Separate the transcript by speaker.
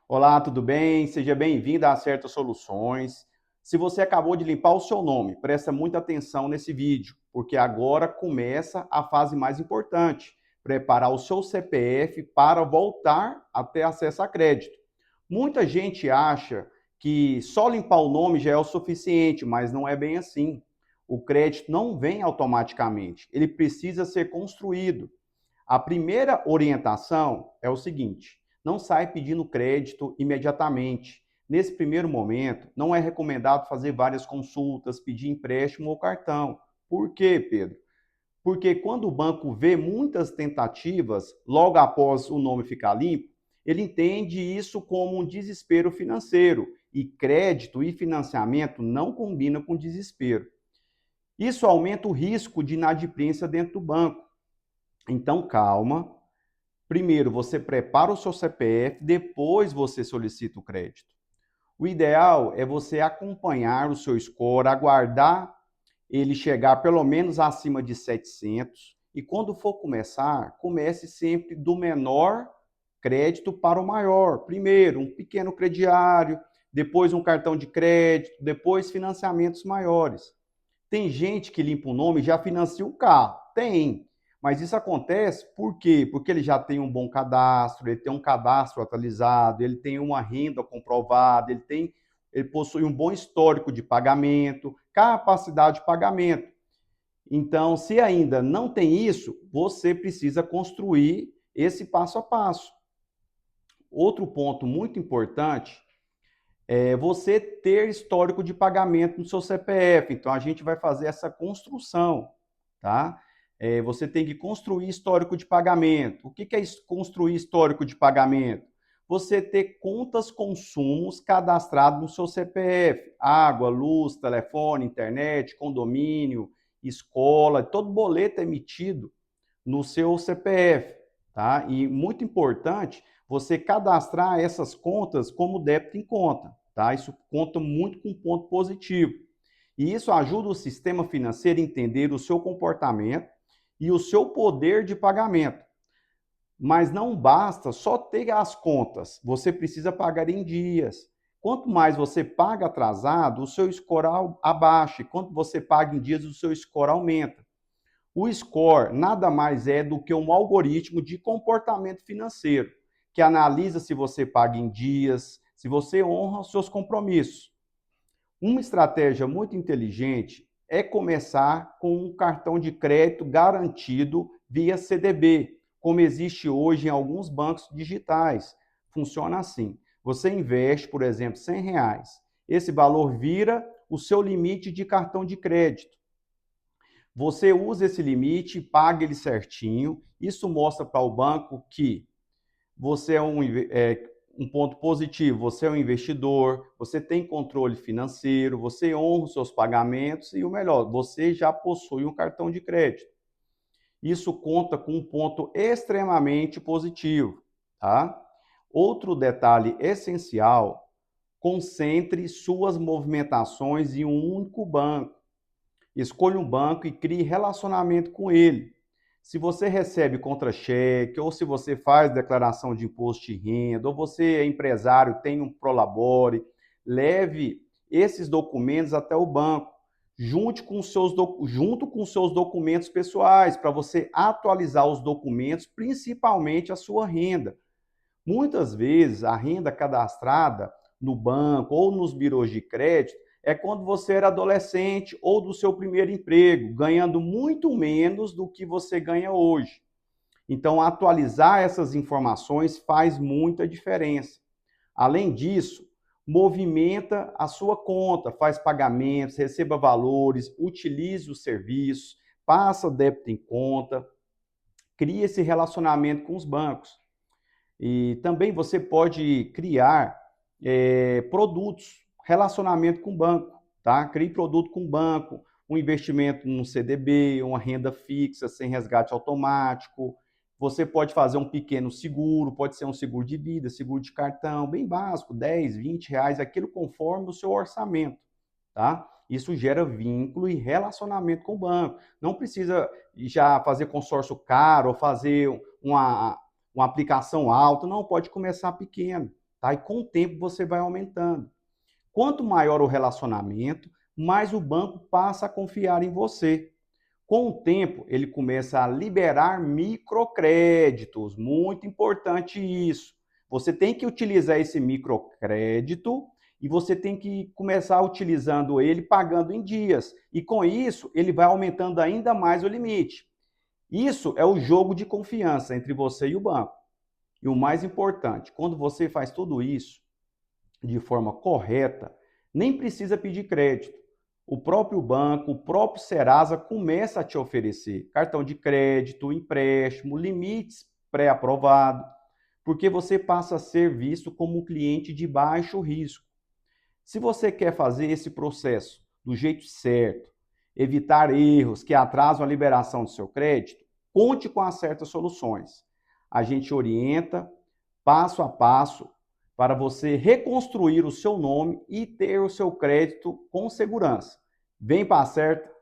Speaker 1: Olá, tudo bem? Seja bem-vindo a Acerta Soluções. Se você acabou de limpar o seu nome, presta muita atenção nesse vídeo, porque agora começa a fase mais importante, preparar o seu CPF para voltar a ter acesso a crédito. Muita gente acha que só limpar o nome já é o suficiente, mas não é bem assim. O crédito não vem automaticamente, ele precisa ser construído. A primeira orientação é o seguinte: não sai pedindo crédito imediatamente. Nesse primeiro momento, não é recomendado fazer várias consultas, pedir empréstimo ou cartão. Por quê, Pedro? Porque quando o banco vê muitas tentativas, logo após o nome ficar limpo, ele entende isso como um desespero financeiro. E crédito e financiamento não combinam com desespero. Isso aumenta o risco de inadimplência dentro do banco. Então, calma. Primeiro, você prepara o seu CPF, depois você solicita o crédito. O ideal é você acompanhar o seu score, aguardar ele chegar pelo menos acima de 700 e quando for começar, comece sempre do menor crédito para o maior. Primeiro, um pequeno crediário, depois um cartão de crédito, depois financiamentos maiores. Tem gente que limpa o nome e já financia o carro. Tem. Mas isso acontece por quê? Porque ele já tem um bom cadastro, ele tem um cadastro atualizado, ele tem uma renda comprovada, ele possui um bom histórico de pagamento, capacidade de pagamento. Então, se ainda não tem isso, você precisa construir esse passo a passo. Outro ponto muito importante é você ter histórico de pagamento no seu CPF. Então, a gente vai fazer essa construção, tá? Você tem que construir histórico de pagamento. O que é construir histórico de pagamento? Você ter contas consumos cadastrados no seu CPF. Água, luz, telefone, internet, condomínio, escola, todo boleto emitido no seu CPF, tá? E muito importante, você cadastrar essas contas como débito em conta, tá? Isso conta muito com um ponto positivo. E isso ajuda o sistema financeiro a entender o seu comportamento e o seu poder de pagamento. Mas não basta só ter as contas, você precisa pagar em dias. Quanto mais você paga atrasado, o seu score abaixa. Quanto você paga em dias, o seu score aumenta. O score nada mais é do que um algoritmo de comportamento financeiro, que analisa se você paga em dias, se você honra os seus compromissos. Uma estratégia muito inteligente é começar com um cartão de crédito garantido via CDB, como existe hoje em alguns bancos digitais. Funciona assim: você investe, por exemplo, R$ 100. Esse valor vira o seu limite de cartão de crédito. Você usa esse limite, paga ele certinho. Isso mostra para o banco que você um ponto positivo, você é um investidor, você tem controle financeiro, você honra os seus pagamentos e o melhor, você já possui um cartão de crédito. Isso conta com um ponto extremamente positivo, tá? Outro detalhe essencial, concentre suas movimentações em um único banco. Escolha um banco e crie relacionamento com ele. Se você recebe contra-cheque, ou se você faz declaração de imposto de renda, ou você é empresário, tem um Prolabore, leve esses documentos até o banco, junto com os seus documentos pessoais, para você atualizar os documentos, principalmente a sua renda. Muitas vezes, a renda cadastrada no banco ou nos birôs de crédito é quando você era adolescente ou do seu primeiro emprego, ganhando muito menos do que você ganha hoje. Então, atualizar essas informações faz muita diferença. Além disso, movimenta a sua conta, faz pagamentos, receba valores, utilize os serviços, passa débito em conta, cria esse relacionamento com os bancos. E também você pode criar produtos, relacionamento com o banco, tá? Crie produto com o banco, um investimento no CDB, uma renda fixa sem resgate automático. Você pode fazer um pequeno seguro, pode ser um seguro de vida, seguro de cartão, bem básico, 10, R$ 20, aquilo conforme o seu orçamento, tá? Isso gera vínculo e relacionamento com o banco. Não precisa já fazer consórcio caro ou fazer uma aplicação alta, não, pode começar pequeno. tá? E com o tempo você vai aumentando. Quanto maior o relacionamento, mais o banco passa a confiar em você. Com o tempo, ele começa a liberar microcréditos. Muito importante isso. Você tem que utilizar esse microcrédito e você tem que começar utilizando ele pagando em dias. E com isso, ele vai aumentando ainda mais o limite. Isso é o jogo de confiança entre você e o banco. E o mais importante, quando você faz tudo isso de forma correta, nem precisa pedir crédito. O próprio banco, o próprio Serasa começa a te oferecer cartão de crédito, empréstimo, limites pré-aprovados, porque você passa a ser visto como um cliente de baixo risco. Se você quer fazer esse processo do jeito certo, evitar erros que atrasam a liberação do seu crédito, conte com as certas soluções. A gente orienta passo a passo para você reconstruir o seu nome e ter o seu crédito com segurança. Vem para a Acerta.